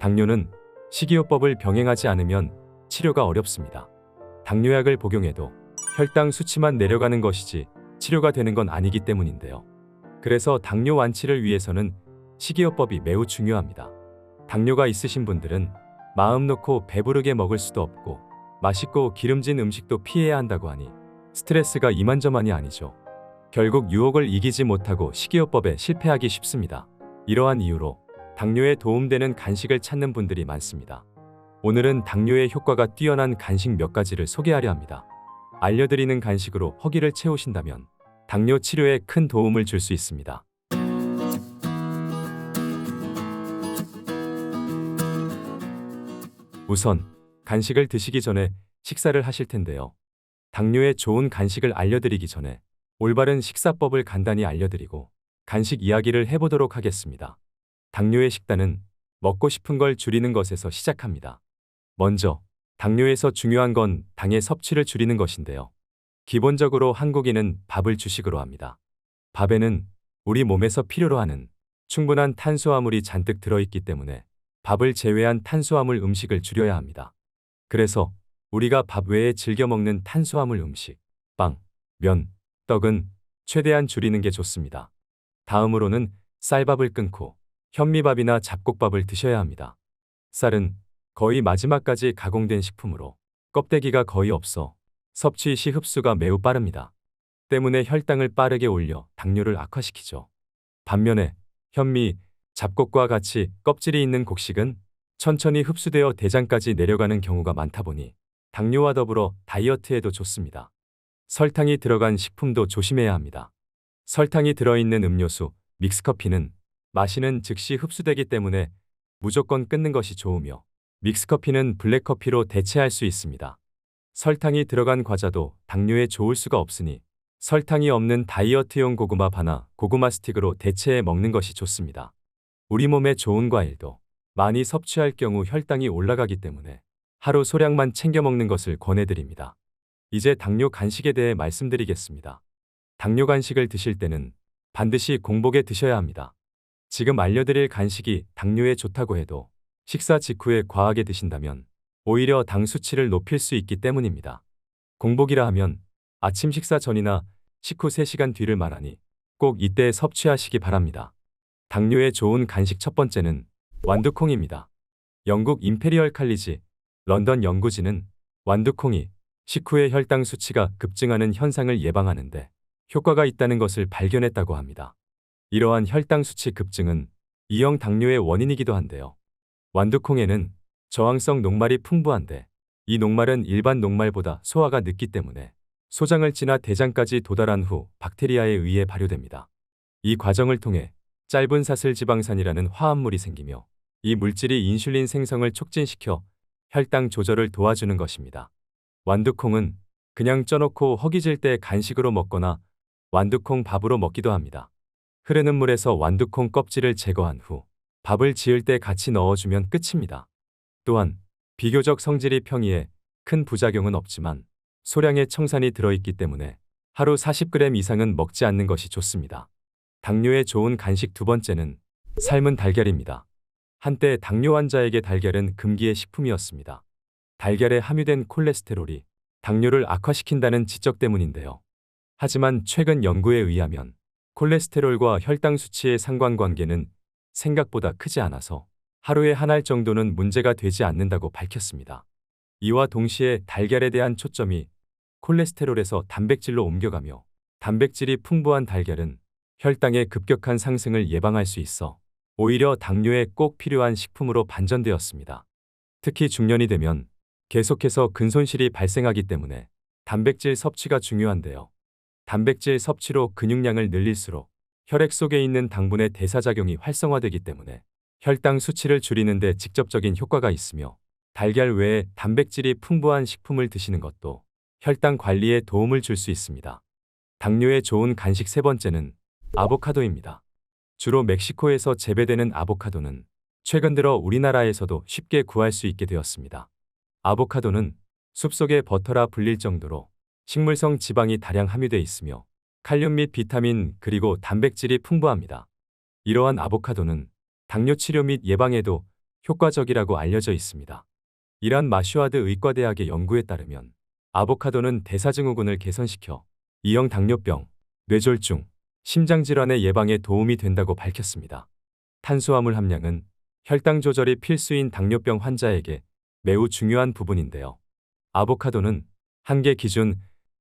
당뇨는 식이요법을 병행하지 않으면 치료가 어렵습니다. 당뇨약을 복용해도 혈당 수치만 내려가는 것이지 치료가 되는 건 아니기 때문인데요. 그래서 당뇨 완치를 위해서는 식이요법이 매우 중요합니다. 당뇨가 있으신 분들은 마음 놓고 배부르게 먹을 수도 없고 맛있고 기름진 음식도 피해야 한다고 하니 스트레스가 이만저만이 아니죠. 결국 유혹을 이기지 못하고 식이요법에 실패하기 쉽습니다. 이러한 이유로 당뇨에 도움되는 간식을 찾는 분들이 많습니다. 오늘은 당뇨에 효과가 뛰어난 간식 몇 가지를 소개하려 합니다. 알려드리는 간식으로 허기를 채우신다면 당뇨 치료에 큰 도움을 줄 수 있습니다. 우선 간식을 드시기 전에 식사를 하실 텐데요. 당뇨에 좋은 간식을 알려드리기 전에 올바른 식사법을 간단히 알려드리고 간식 이야기를 해보도록 하겠습니다. 당뇨의 식단은 먹고 싶은 걸 줄이는 것에서 시작합니다. 먼저 당뇨에서 중요한 건 당의 섭취를 줄이는 것인데요. 기본적으로 한국인은 밥을 주식으로 합니다. 밥에는 우리 몸에서 필요로 하는 충분한 탄수화물이 잔뜩 들어있기 때문에 밥을 제외한 탄수화물 음식을 줄여야 합니다. 그래서 우리가 밥 외에 즐겨 먹는 탄수화물 음식, 빵, 면, 떡은 최대한 줄이는 게 좋습니다. 다음으로는 쌀밥을 끊고 현미밥이나 잡곡밥을 드셔야 합니다. 쌀은 거의 마지막까지 가공된 식품으로 껍데기가 거의 없어 섭취 시 흡수가 매우 빠릅니다. 때문에 혈당을 빠르게 올려 당뇨를 악화시키죠. 반면에 현미, 잡곡과 같이 껍질이 있는 곡식은 천천히 흡수되어 대장까지 내려가는 경우가 많다 보니 당뇨와 더불어 다이어트에도 좋습니다. 설탕이 들어간 식품도 조심해야 합니다. 설탕이 들어있는 음료수, 믹스커피는 마시는 즉시 흡수되기 때문에 무조건 끊는 것이 좋으며 믹스커피는 블랙커피로 대체할 수 있습니다. 설탕이 들어간 과자도 당뇨에 좋을 수가 없으니 설탕이 없는 다이어트용 고구마 바나 고구마 스틱으로 대체해 먹는 것이 좋습니다. 우리 몸에 좋은 과일도 많이 섭취할 경우 혈당이 올라가기 때문에 하루 소량만 챙겨 먹는 것을 권해드립니다. 이제 당뇨 간식에 대해 말씀드리겠습니다. 당뇨 간식을 드실 때는 반드시 공복에 드셔야 합니다. 지금 알려드릴 간식이 당뇨에 좋다고 해도 식사 직후에 과하게 드신다면 오히려 당 수치를 높일 수 있기 때문입니다. 공복이라 하면 아침 식사 전이나 식후 3시간 뒤를 말하니 꼭 이때 섭취하시기 바랍니다. 당뇨에 좋은 간식 첫 번째는 완두콩입니다. 영국 임페리얼 칼리지, 런던 연구진은 완두콩이 식후에 혈당 수치가 급증하는 현상을 예방하는데 효과가 있다는 것을 발견했다고 합니다. 이러한 혈당 수치 급증은 2형 당뇨의 원인이기도 한데요. 완두콩에는 저항성 녹말이 풍부한데 이 녹말은 일반 녹말보다 소화가 늦기 때문에 소장을 지나 대장까지 도달한 후 박테리아에 의해 발효됩니다. 이 과정을 통해 짧은 사슬지방산이라는 화합물이 생기며 이 물질이 인슐린 생성을 촉진시켜 혈당 조절을 도와주는 것입니다. 완두콩은 그냥 쪄놓고 허기질 때 간식으로 먹거나 완두콩 밥으로 먹기도 합니다. 흐르는 물에서 완두콩 껍질을 제거한 후 밥을 지을 때 같이 넣어주면 끝입니다. 또한 비교적 성질이 평이해 큰 부작용은 없지만 소량의 청산이 들어있기 때문에 하루 40g 이상은 먹지 않는 것이 좋습니다. 당뇨에 좋은 간식 두 번째는 삶은 달걀입니다. 한때 당뇨 환자에게 달걀은 금기의 식품이었습니다. 달걀에 함유된 콜레스테롤이 당뇨를 악화시킨다는 지적 때문인데요. 하지만 최근 연구에 의하면 콜레스테롤과 혈당 수치의 상관관계는 생각보다 크지 않아서 하루에 한 알 정도는 문제가 되지 않는다고 밝혔습니다. 이와 동시에 달걀에 대한 초점이 콜레스테롤에서 단백질로 옮겨가며 단백질이 풍부한 달걀은 혈당의 급격한 상승을 예방할 수 있어 오히려 당뇨에 꼭 필요한 식품으로 반전되었습니다. 특히 중년이 되면 계속해서 근손실이 발생하기 때문에 단백질 섭취가 중요한데요. 단백질 섭취로 근육량을 늘릴수록 혈액 속에 있는 당분의 대사작용이 활성화되기 때문에 혈당 수치를 줄이는 데 직접적인 효과가 있으며 달걀 외에 단백질이 풍부한 식품을 드시는 것도 혈당 관리에 도움을 줄 수 있습니다. 당뇨에 좋은 간식 세 번째는 아보카도입니다. 주로 멕시코에서 재배되는 아보카도는 최근 들어 우리나라에서도 쉽게 구할 수 있게 되었습니다. 아보카도는 숲속의 버터라 불릴 정도로 식물성 지방이 다량 함유되어 있으며 칼륨 및 비타민 그리고 단백질이 풍부합니다. 이러한 아보카도는 당뇨 치료 및 예방에도 효과적이라고 알려져 있습니다. 이란 마슈아드 의과대학의 연구에 따르면 아보카도는 대사증후군을 개선시켜 2형 당뇨병, 뇌졸중, 심장질환의 예방에 도움이 된다고 밝혔습니다. 탄수화물 함량은 혈당 조절이 필수인 당뇨병 환자에게 매우 중요한 부분인데요. 아보카도는 한 개 기준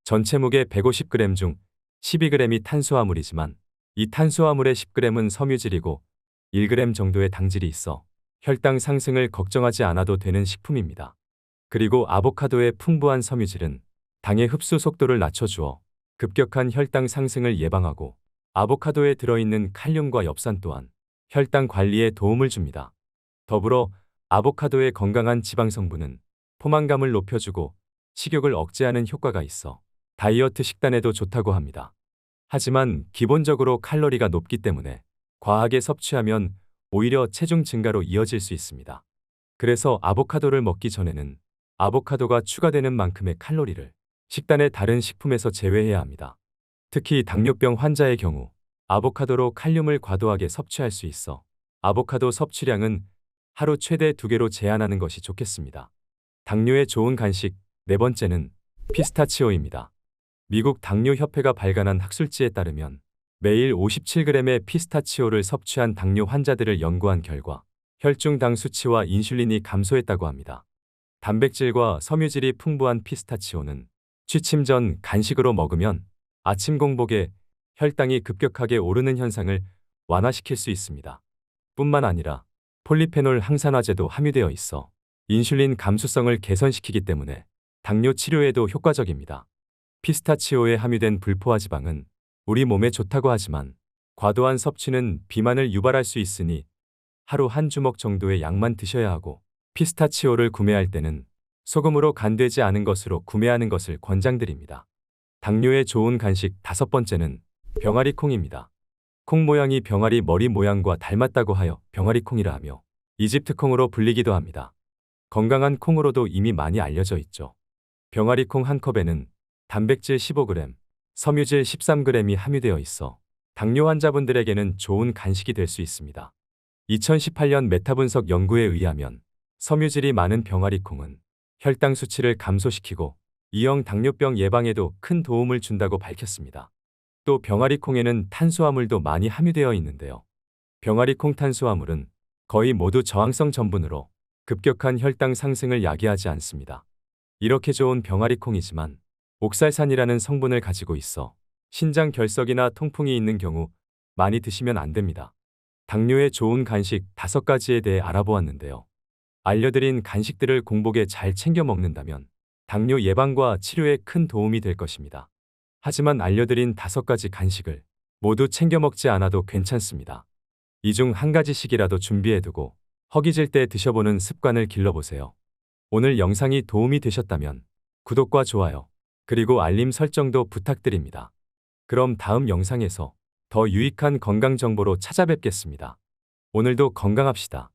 전체 무게 150g 중 12g이 탄수화물이지만 이 탄수화물의 10g은 섬유질이고 1g 정도의 당질이 있어 혈당 상승을 걱정하지 않아도 되는 식품입니다. 그리고 아보카도의 풍부한 섬유질은 당의 흡수 속도를 낮춰주어 급격한 혈당 상승을 예방하고 아보카도에 들어있는 칼륨과 엽산 또한 혈당 관리에 도움을 줍니다. 더불어 아보카도의 건강한 지방 성분은 포만감을 높여주고 식욕을 억제하는 효과가 있어 다이어트 식단에도 좋다고 합니다. 하지만 기본적으로 칼로리가 높기 때문에 과하게 섭취하면 오히려 체중 증가로 이어질 수 있습니다. 그래서 아보카도를 먹기 전에는 아보카도가 추가되는 만큼의 칼로리를 식단의 다른 식품에서 제외해야 합니다. 특히 당뇨병 환자의 경우 아보카도로 칼륨을 과도하게 섭취할 수 있어 아보카도 섭취량은 하루 최대 2개로 제한하는 것이 좋겠습니다. 당뇨에 좋은 간식 네 번째는 피스타치오입니다. 미국 당뇨협회가 발간한 학술지에 따르면 매일 57g의 피스타치오를 섭취한 당뇨 환자들을 연구한 결과 혈중 당 수치와 인슐린이 감소했다고 합니다. 단백질과 섬유질이 풍부한 피스타치오는 취침 전 간식으로 먹으면 아침 공복에 혈당이 급격하게 오르는 현상을 완화시킬 수 있습니다. 뿐만 아니라 폴리페놀 항산화제도 함유되어 있어 인슐린 감수성을 개선시키기 때문에 당뇨 치료에도 효과적입니다. 피스타치오에 함유된 불포화 지방은 우리 몸에 좋다고 하지만 과도한 섭취는 비만을 유발할 수 있으니 하루 한 주먹 정도의 양만 드셔야 하고 피스타치오를 구매할 때는 소금으로 간되지 않은 것으로 구매하는 것을 권장드립니다. 당뇨에 좋은 간식 다섯 번째는 병아리 콩입니다. 콩 모양이 병아리 머리 모양과 닮았다고 하여 병아리 콩이라 하며 이집트 콩으로 불리기도 합니다. 건강한 콩으로도 이미 많이 알려져 있죠. 병아리 콩 한 컵에는 단백질 15g, 섬유질 13g이 함유되어 있어 당뇨 환자분들에게는 좋은 간식이 될 수 있습니다. 2018년 메타분석 연구에 의하면 섬유질이 많은 병아리 콩은 혈당 수치를 감소시키고 2형 당뇨병 예방에도 큰 도움을 준다고 밝혔습니다. 또 병아리 콩에는 탄수화물도 많이 함유되어 있는데요. 병아리 콩 탄수화물은 거의 모두 저항성 전분으로 급격한 혈당 상승을 야기하지 않습니다. 이렇게 좋은 병아리 콩이지만 옥살산이라는 성분을 가지고 있어 신장 결석이나 통풍이 있는 경우 많이 드시면 안 됩니다. 당뇨에 좋은 간식 5가지에 대해 알아보았는데요. 알려드린 간식들을 공복에 잘 챙겨 먹는다면 당뇨 예방과 치료에 큰 도움이 될 것입니다. 하지만 알려드린 5가지 간식을 모두 챙겨 먹지 않아도 괜찮습니다. 이 중 한 가지씩이라도 준비해두고 허기질 때 드셔보는 습관을 길러보세요. 오늘 영상이 도움이 되셨다면 구독과 좋아요, 그리고 알림 설정도 부탁드립니다. 그럼 다음 영상에서 더 유익한 건강 정보로 찾아뵙겠습니다. 오늘도 건강합시다.